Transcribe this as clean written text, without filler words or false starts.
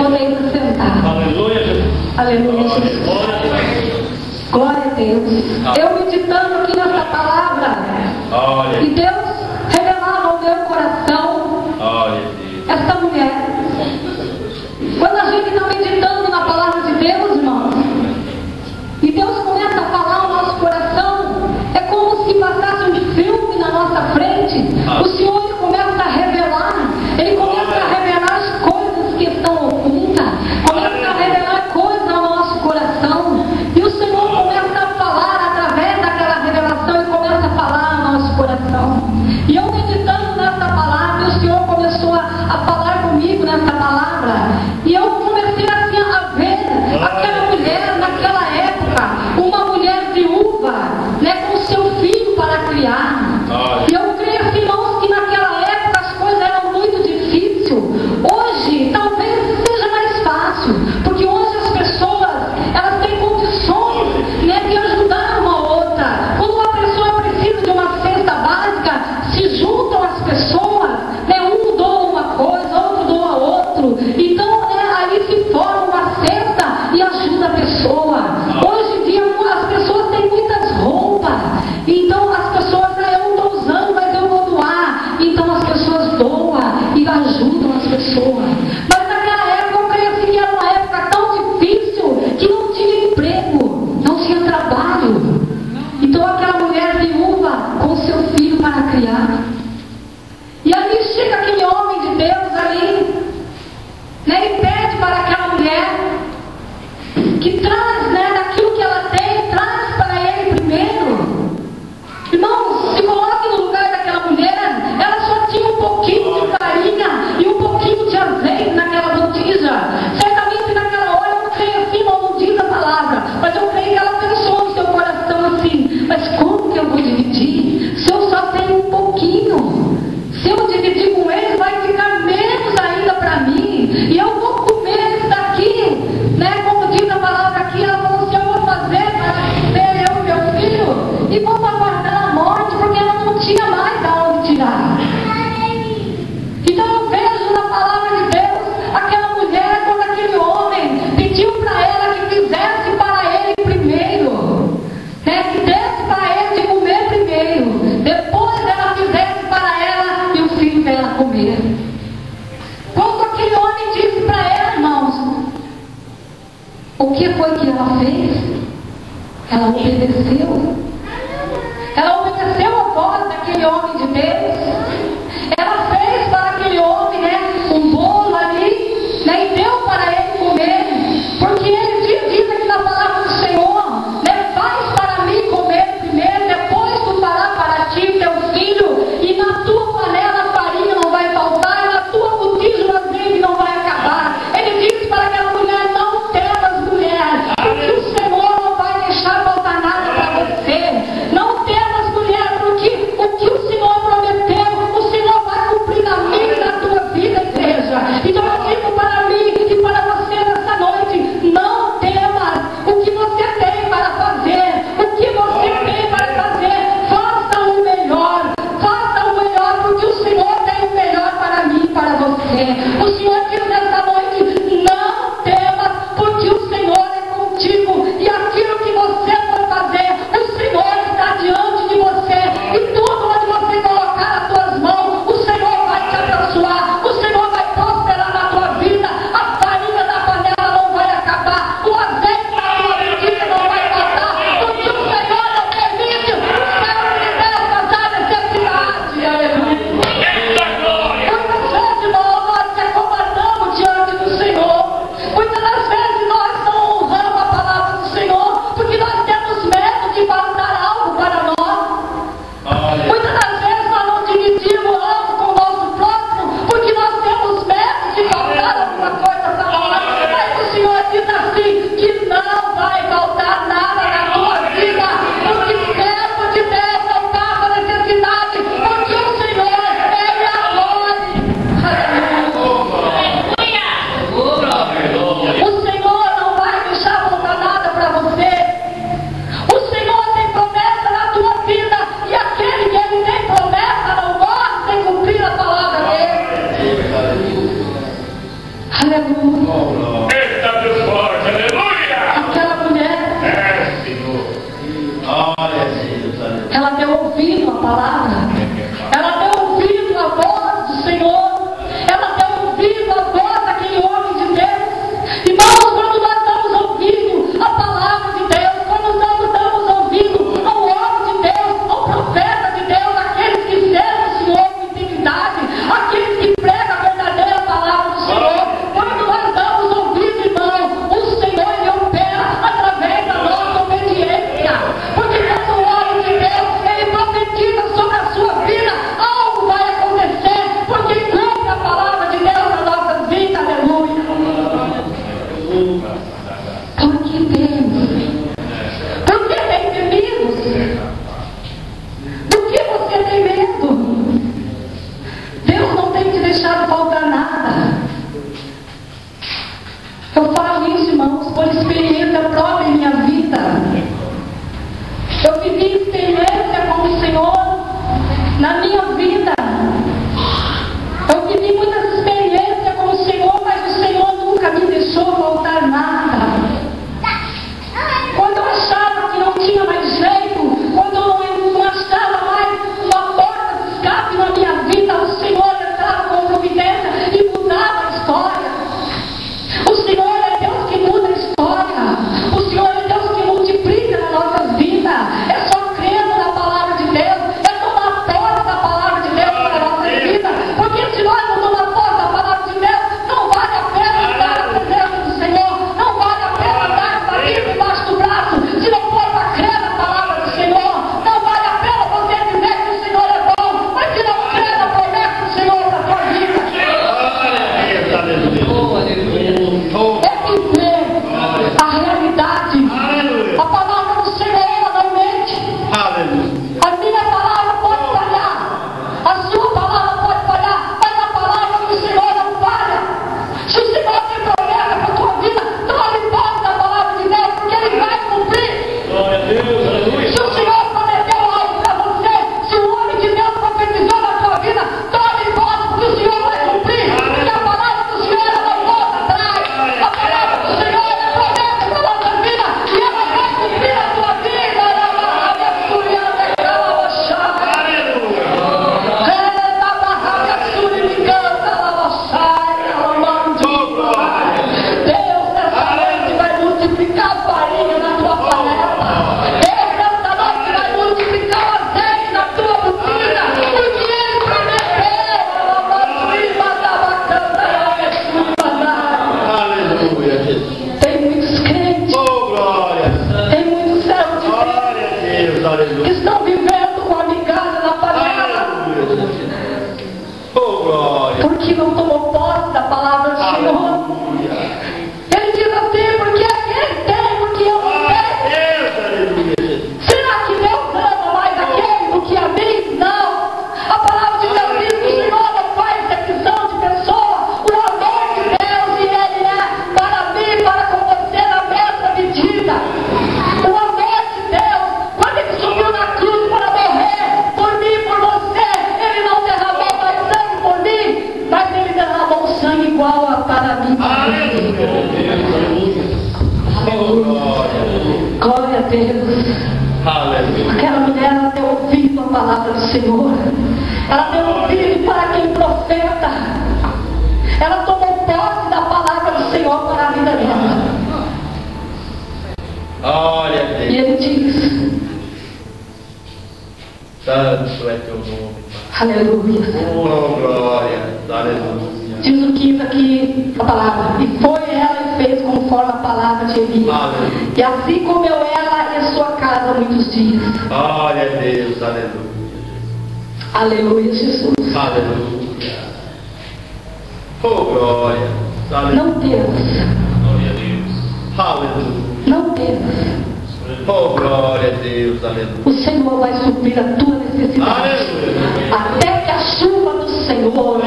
Podem se sentar. Aleluia, Jesus. Aleluia, Jesus. Glória a Deus. Eu meditando aqui nessa palavra, e Deus revelava ao meu coração essa mulher. Quando a gente está meditando na palavra de Deus, irmãos, e Deus começa a falar ao nosso coração, é como se passasse um filme na nossa frente. O Senhor começa a revelar, Ele começa a revelar as coisas que estão ocultas, começa a revelar coisas ao nosso coração, e o Senhor começa a falar através daquela revelação, e começa a falar ao nosso coração. E eu meditando nessa palavra, e o Senhor começou a falar comigo nessa palavra, e eu comecei assim a ver aquela mulher naquela época, uma mulher viúva, né, com seu filho para criar. E eu creio, assim, irmãos, que naquela época as coisas eram muito difíceis. Hoje talvez seja mais fácil, porque hoje as pessoas elas têm condições, né, de ajudar uma outra. Quando uma pessoa precisa de uma cesta básica, se juntam as pessoas, né, um doa uma coisa, outro doa outro. Então, né, ali se forma uma cesta e ajuda a pessoa. Hoje em dia as pessoas têm muitas roupas, então as pessoas, eu não estou usando, mas eu vou doar. Então as pessoas doam e ajudam as pessoas. Mas naquela época eu creio assim, que era uma época tão difícil que não tinha emprego, não tinha trabalho. Então aquela mulher viúva com seu filho para criar. E ali chega aquele homem de Deus ali, né, e pede para aquela mulher que traz, né, daquilo que ela tem, traz para ele primeiro. Irmãos, se coloque no lugar daquela mulher. Ela só tinha um pouquinho de farinha e um pouquinho de azeite naquela botija. Certamente naquela hora, eu não creio assim, não diz a palavra, mas eu creio que ela pensou no seu coração assim: mas como que eu vou dividir se eu só tenho um pouquinho? Se eu dividir com eles, vai ficar menos ainda para mim, e eu vou comer isso daqui, né? Como diz a palavra aqui, ela falou assim: eu vou fazer para ter eu e meu filho, e vamos aguardar a morte, porque ela não tinha mais de onde tirar. Então eu vejo na palavra de Deus aquela mulher, quando aquele homem pediu para ela que fizesse para ele primeiro, né? Que desse para ele de comer primeiro, depois ela fizesse para ela e o filho dela comer. Quando aquele homem disse para ela, irmãos, o que foi que ela fez? Ela obedeceu. Ela obedeceu a voz daquele homem de Deus. Ela fez para aquele homem, né, um bolo ali, né, e deu para ele comer. Porque ele diz aqui na palavra do Senhor, né, faz para mim comer primeiro, depois tu farás para ti teu filho, e na tua panela a farinha não vai faltar, e na tua botija o azeite não vai acabar. Ele disse para aquela mulher: não temas, mulher, porque o Senhor não vai deixar faltar nada para você. Não temas, mulher, porque o que o Senhor prometeu, o Senhor vai cumprir na minha e na tua vida, igreja. Então eu digo para mim e para você nessa noite: não temas o que você tem para fazer, o que você tem para fazer. Faça o melhor, porque o Senhor tem o melhor para mim e para você. O Senhor diz nessa noite: não temas, porque o Senhor é contigo, e aquilo que você for fazer, o Senhor está diante de você, e tudo onde você colocar as tuas mãos, o Senhor vai te abençoar, o Senhor vai prosperar na tua vida. A farinha da panela não vai acabar, o azeite da tua botija não vai faltar, porque o Senhor não permite o céu de Deus passar necessidade. Aleluia. Muitas vezes nós se acovardamos diante do Senhor. Muitas das vezes nós não honramos a palavra do Senhor, porque nós temos medo de faltar algo para nós. Muitas das vezes nós não dividimos algo com o nosso próximo, porque nós temos medo de faltar alguma coisa para nós. Mas o Senhor diz assim, que não vai faltar nada na tua vida, porque servo de Deus não passa necessidade, porque o Senhor é a glória. O Senhor não vai deixar faltar nada para você. O Senhor tem promessa na tua vida, e aquele que Ele tem promessa não morre sem cumprir a palavra dele. Aleluia. tenho te deixado faltar nada. Eu falo isso, irmãos, por experiência própria em minha vida. Eu vivi experiência com o Senhor na minha vida. Eu vivi muitas experiências com o Senhor, mas o Senhor nunca me deixou faltar nada. Quando eu achava que não tinha mais jeito, quando eu não achava mais uma porta de escape na minha vida, o Senhor entrava com providência e mudava a história. O Senhor é Deus que muda a história. O Senhor é Deus que multiplica na nossa vida. É só crer na palavra de Deus. É tomar posse da palavra de Deus para a nossa vida. Porque se nós não tomar posse da palavra de Deus, não vale a pena andar na presença do Senhor. Não vale a pena andar com a Bíblia embaixo do braço. Se não for para crer na palavra do Senhor, não vale a pena você dizer que o Senhor é bom. Mas se não crer na promessa do Senhor para a sua vida, é viver a realidade. A palavra do Senhor ela não mente. A minha palavra pode falhar, a sua palavra pode falhar, mas a palavra do Senhor não falha. Se o Senhor tem promessa para a tua vida, tome posse da palavra de Deus, porque Ele vai cumprir. Se o Senhor prometeu algo para você, se o homem de Deus profetizou na tua vida, tome posse, porque o Senhor vai cumprir. Porque a palavra do Senhor ela não volta atrás. A palavra do Senhor é promessa para a nossa vida e ela vai cumprir a tua vida. Deus nessa noite vai multiplicar a farinha na tua panela. Deus nessa noite vai multiplicar o azeite na tua botija, porque Ele prometeu. Tem muitos crentes, tem muitos servos de Deus que estão vivendo com a migalha na panela, porque não tomou posse da palavra do Senhor. Ele diz assim, porque aquele tem, porque eu não tenho. Será que Deus ama mais aquele do que a mim? Não. A palavra de Deus diz que o Senhor não faz exceção de pessoa. O amor de Deus, e Ele é para mim, para com você, na mesma medida. O amor de Deus, quando Ele subiu na cruz para morrer por mim e por você, Ele não derramou mais sangue por mim, mas Ele derramou sangue igual a para mim. Glória a Deus. Aquela mulher, ela deu ouvido à palavra do Senhor. Ela deu ouvido para quem profeta. Ela tomou posse da palavra do Senhor para a vida dela. Glória a Deus. E Ele diz: Santo é teu nome, Pai. aleluia. Oh, glória. Aleluia. Diz o 15 aqui a palavra: e foi ela e fez conforme a palavra de Elias. Aleluia. E assim comeu ela e a sua casa muitos dias. Glória a Deus. Aleluia. Aleluia, Jesus. Aleluia. Oh, glória. Aleluia. Não temas, Glória a Deus. Aleluia. não temas. Oh, glória a Deus. Aleluia. O Senhor vai suprir a tua necessidade. Aleluia. Até que a chuva do Senhor,